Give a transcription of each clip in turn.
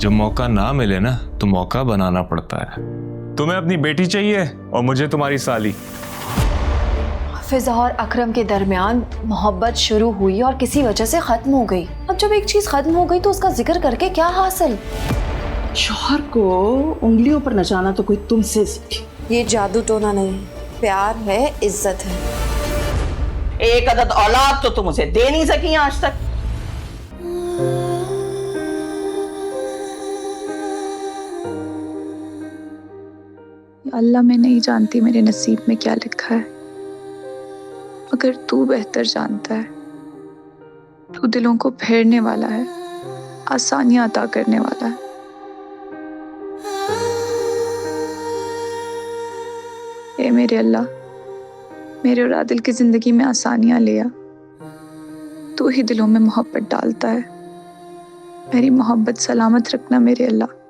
जब मौका ना मिले ना तो मौका बनाना पड़ता है। तुम्हें अपनी बेटी चाहिए और मुझे तुम्हारी साली। फिजा और अकरम के दरमियान मोहब्बत शुरू हुई और किसी वजह से खत्म हो गई। अब जब एक चीज खत्म हो गई तो उसका जिक्र करके क्या हासिल। शौहर को उंगलियों पर नचाना तो कोई तुमसे सीखे। ये जादू टोना नहीं, प्यार है, इज्जत है। एक अदद औलाद तो तुम उसे दे नहीं सकी आज तक। अल्लाह, मैं नहीं जानती मेरे नसीब में क्या लिखा है, मगर तू बेहतर जानता है। तू दिलों को फेरने वाला है, आसानियां अता करने वाला है। ए मेरे अल्लाह, मेरे और आदिल की जिंदगी में आसानियां ले आ। तू ही दिलों में मोहब्बत डालता है। मेरी मोहब्बत सलामत रखना मेरे अल्लाह।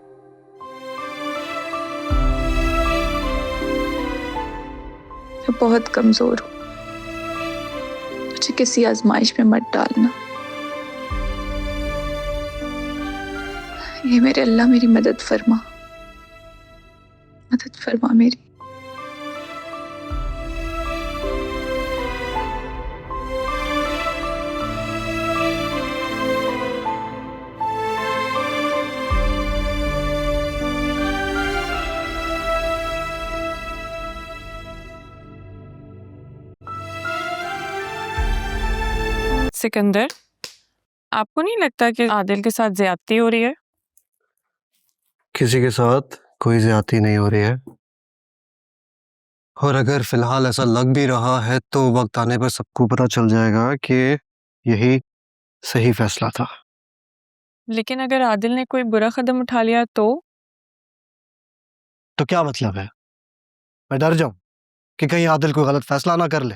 मैं बहुत कमजोर हूँ, मुझे किसी आजमाइश में मत डालना। ये मेरे अल्लाह, मेरी मदद फरमा, मदद फरमा मेरी। सिकंदर, आपको नहीं लगता कि आदिल के साथ ज्यादती हो रही है? किसी के साथ कोई ज्यादती नहीं हो रही है, और अगर फिलहाल ऐसा लग भी रहा है तो वक्त आने पर सबको पता चल जाएगा कि यही सही फैसला था। लेकिन अगर आदिल ने कोई बुरा कदम उठा लिया तो क्या मतलब है? मैं डर जाऊं कि कहीं आदिल कोई गलत फैसला ना कर ले?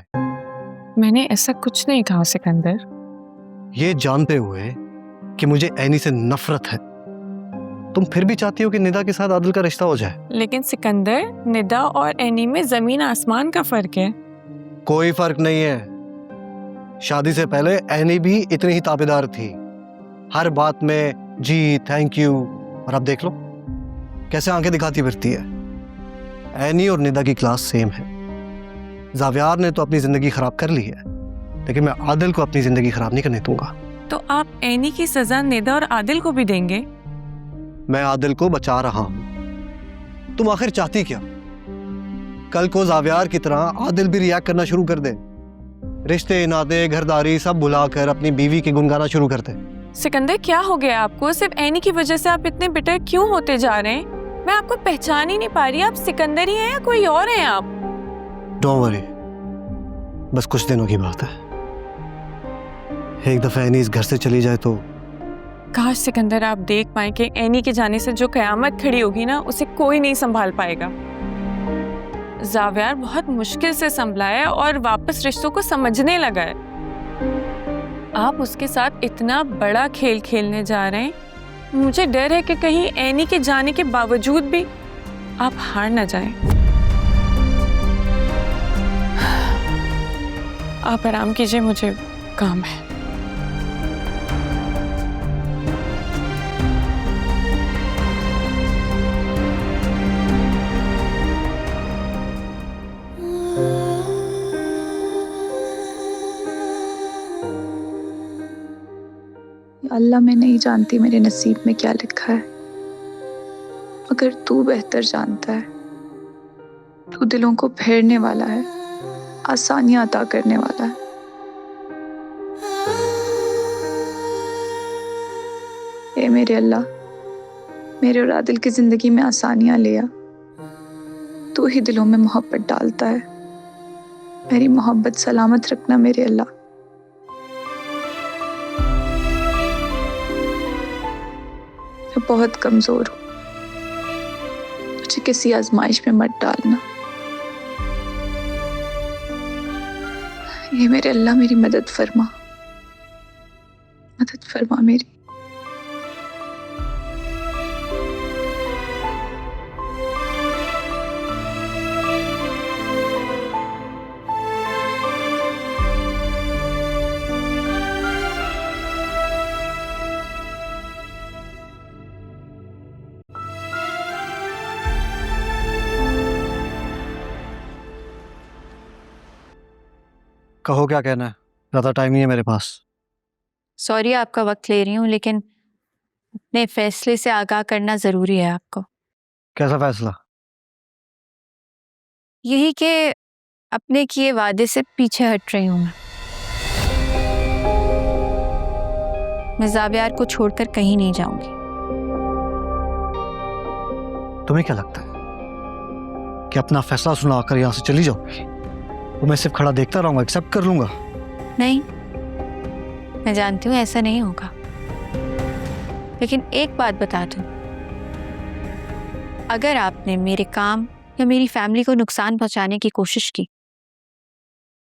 मैंने ऐसा कुछ नहीं कहा सिकंदर। ये जानते हुए कि मुझे ऐनी से नफरत है, तुम फिर भी चाहती हो कि निदा के साथ आदिल का रिश्ता हो जाए? लेकिन सिकंदर, निदा और एनी में जमीन आसमान का फर्क है। कोई फर्क नहीं है। शादी से पहले ऐनी भी इतनी ही ताबेदार थी, हर बात में जी थैंक यू, और अब देख लो कैसे आंखें दिखाती फिरती है। ऐनी और निदा की क्लास सेम है। जावियार ने तो अपनी जिंदगी खराब कर ली है, लेकिन मैं आदिल को अपनी जिंदगी खराब नहीं करने दूंगा। तो आप एनी की सजा निदा और आदिल को भी देंगे? मैं आदिल को बचा रहा हूं। तुम आखिर चाहती क्या? कल को जावियार की तरह आदिल भी रिएक्ट करना शुरू कर दे, रिश्ते नाते घरदारी सब भुलाकर अपनी बीवी के गुनगाना शुरू कर दे। सिकंदर, क्या हो गया आपको? सिर्फ एनी की वजह से आप इतने बिटर क्यों होते जा रहे हैं? मैं आपको पहचान ही नहीं पा रही। आप सिकंदर ही हैं या कोई और हैं आप? डोंट वरी, बस कुछ दिनों की बात है। एक दफा एनी इस घर से चली जाए तो काश सिकंदर आप देख पाए कि एनी के जाने से जो कयामत खड़ी होगी ना, उसे कोई नहीं संभाल पाएगा। जावियार बहुत मुश्किल से संभला है और वापस रिश्तों को समझने लगा है। आप उसके साथ इतना बड़ा खेल खेलने जा रहे हैं, मुझे डर है कि कहीं एनी के जाने के बावजूद भी आप हार ना जाएं। आप आराम कीजिए, मुझे काम है। अल्लाह, मैं नहीं जानती मेरे नसीब में क्या लिखा है, मगर तू बेहतर जानता है। तू दिलों को फेरने वाला है, आसानियां अता करने वाला है। ए मेरे अल्लाह, मेरे और आदिल की जिंदगी में आसानियां ले आ। तू ही दिलों में मोहब्बत डालता है। मेरी मोहब्बत सलामत रखना मेरे अल्लाह। मैं बहुत कमजोर हूँ, मुझे किसी आजमाइश में मत डालना। ये मेरे अल्लाह, मेरी मदद फरमा, मदद फरमा मेरी। कहो क्या कहना है, ज़्यादा टाइम नहीं है मेरे पास। सॉरी आपका वक्त ले रही हूँ, लेकिन अपने फैसले से आगाह करना ज़रूरी है आपको। कैसा फैसला? यही कि अपने किए वादे से पीछे हट रही हूँ मैं ज़ावियार को छोड़कर कहीं नहीं जाऊंगी। तुम्हें क्या लगता है कि अपना फैसला सुनाकर यहाँ से चली जाओगी? वो मैं सिर्फ खड़ा देखता रहूंगा, एक्सेप्ट कर लूंगा? नहीं, मैं जानती हूँ ऐसा नहीं होगा, लेकिन एक बात बता दूं, अगर आपने मेरे काम या मेरी फैमिली को नुकसान पहुंचाने की कोशिश की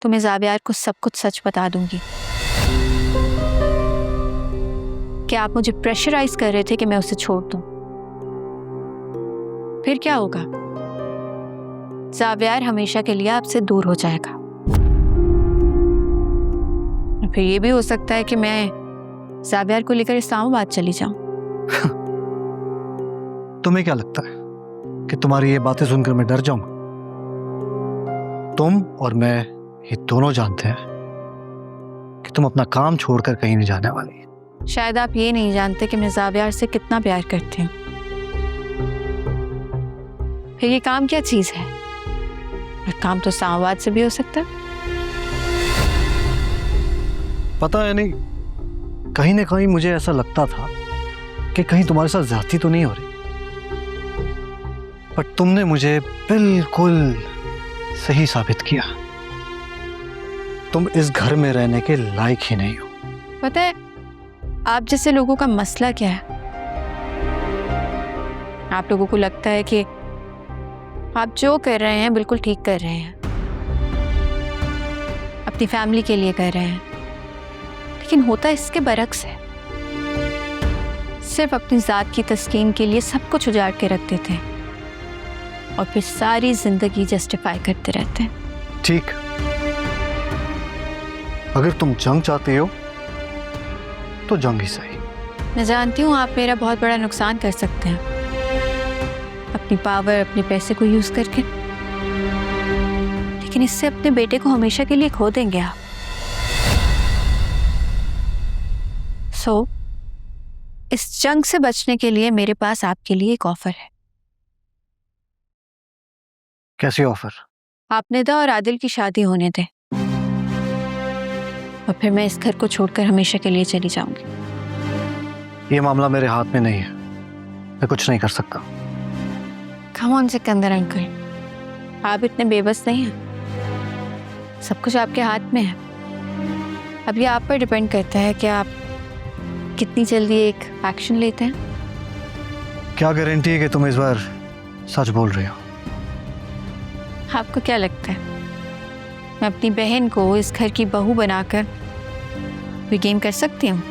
तो मैं ज़ावियार को सब कुछ सच बता दूंगी कि आप मुझे प्रेशराइज कर रहे थे कि मैं उसे छोड़ दूं। फिर क्या होगा? ज़ावियार हमेशा के लिए आपसे दूर हो जाएगा। फिर ये भी हो सकता है कि मैं ज़ावियार को लेकर इस्लामाबाद चली जाऊं। तुम्हें क्या लगता है कि तुम्हारी ये बातें सुनकर मैं डर जाऊंगा? तुम और मैं ये दोनों जानते हैं कि तुम अपना काम छोड़कर कहीं नहीं जाने वाली। शायद आप ये नहीं जानते कि मैं ज़ावियार से कितना प्यार करती हूँ। फिर ये काम क्या चीज़ है? और काम तो इस्लामाबाद से भी हो सकता है। पता है नहीं, कहीं ना कहीं मुझे ऐसा लगता था कि कहीं तुम्हारे साथ ज्यादती तो नहीं हो रही, पर तुमने मुझे बिल्कुल सही साबित किया। तुम इस घर में रहने के लायक ही नहीं हो। पता है आप जैसे लोगों का मसला क्या है? आप लोगों को लगता है कि आप जो कर रहे हैं बिल्कुल ठीक कर रहे हैं, अपनी फैमिली के लिए कर रहे हैं, लेकिन होता इसके बरक्स है। सिर्फ अपनी जात की तस्कीन के लिए सब कुछ उजाड़ के रख देते हैं और फिर सारी जिंदगी जस्टिफाई करते रहते हैं। ठीक, अगर तुम जंग चाहते हो तो जंग ही सही। मैं जानती हूँ आप मेरा बहुत बड़ा नुकसान कर सकते हैं अपनी पावर, अपने पैसे को यूज करके, लेकिन इससे अपने बेटे को हमेशा के लिए खो देंगे आप। सो इस जंग से बचने के लिए मेरे पास आपके लिए एक ऑफर है। कैसी ऑफर? आप निदा और आदिल की शादी होने दें और फिर मैं इस घर को छोड़कर हमेशा के लिए चली जाऊंगी। ये मामला मेरे हाथ में नहीं है, मैं कुछ नहीं कर सकता। कम ऑन सिकंदर अंकल, आप इतने बेबस नहीं हैं। सब कुछ आपके हाथ में है। अब ये आप पर डिपेंड करता है कि आप कितनी जल्दी एक एक्शन लेते हैं। क्या गारंटी है कि तुम इस बार सच बोल रही हो? आपको क्या लगता है मैं अपनी बहन को इस घर की बहू बनाकर रिगेन कर सकती हूँ?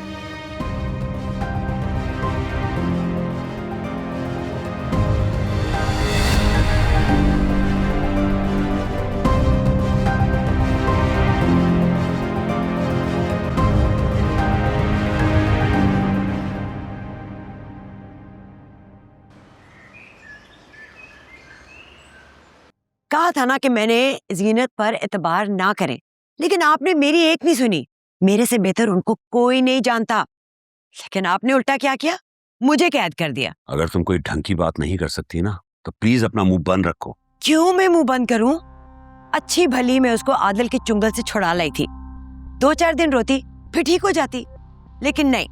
कहा था ना कि मैंने जीनत पर एतबार ना करें, लेकिन आपने मेरी एक नहीं सुनी। मेरे से बेहतर उनको कोई नहीं जानता, लेकिन आपने उल्टा क्या किया, मुझे कैद कर दिया। अगर तुम कोई ढंग की बात नहीं कर सकती ना तो प्लीज अपना मुंह बंद रखो। क्यों मैं मुंह बंद करूं? अच्छी भली मैं उसको आदिल के चुंगल से छुड़ा लाई थी। 2-4 दिन रोती फिर ठीक हो जाती, लेकिन नहीं,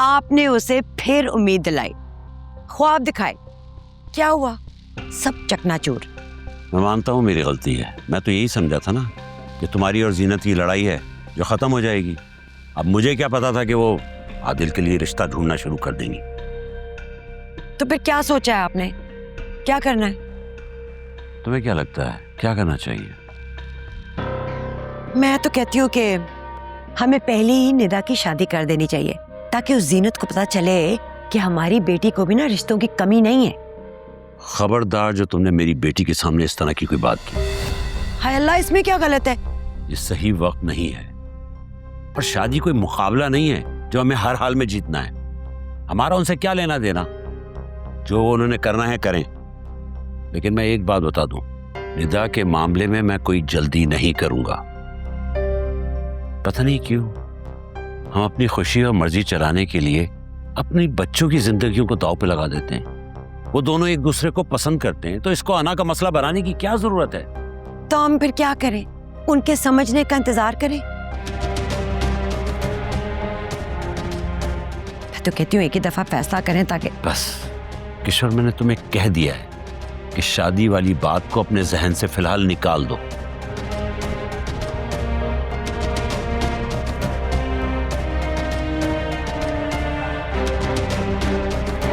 आपने उसे फिर उम्मीद दिलाई, ख्वाब दिखाए। क्या हुआ? सब चकनाचूर। मैं मानता हूँ मेरी गलती है। मैं तो यही समझा था ना कि तुम्हारी और जीनत की लड़ाई है जो खत्म हो जाएगी। अब मुझे क्या पता था कि वो आदिल के लिए रिश्ता ढूंढना शुरू कर देंगी। तो फिर क्या सोचा है आपने? क्या करना है? तुम्हें क्या लगता है क्या करना चाहिए? मैं तो कहती हूँ कि हमें पहले ही निदा की शादी कर देनी चाहिए, ताकि उस जीनत को पता चले कि हमारी बेटी को भी ना रिश्तों की कमी नहीं है। खबरदार जो तुमने मेरी बेटी के सामने इस तरह की कोई बात की। हाय अल्लाह, इसमें क्या गलत है? ये सही वक्त नहीं है, और शादी कोई मुकाबला नहीं है जो हमें हर हाल में जीतना है। हमारा उनसे क्या लेना देना, जो उन्होंने करना है करें। लेकिन मैं एक बात बता दूं, निदा के मामले में मैं कोई जल्दी नहीं करूंगा। पता नहीं क्यों हम अपनी खुशी और मर्जी चलाने के लिए अपनी बच्चों की जिंदगियों को दांव पे लगा देते हैं। वो दोनों एक दूसरे को पसंद करते हैं, तो इसको अना का मसला बनाने की क्या जरूरत है? तो हम फिर क्या करें? उनके समझने का इंतजार करें? मैं तो कहती हूँ एक ही दफा फैसला करें ताकि बस किशोर, मैंने तुम्हें कह दिया है कि शादी वाली बात को अपने जहन से फिलहाल निकाल दो।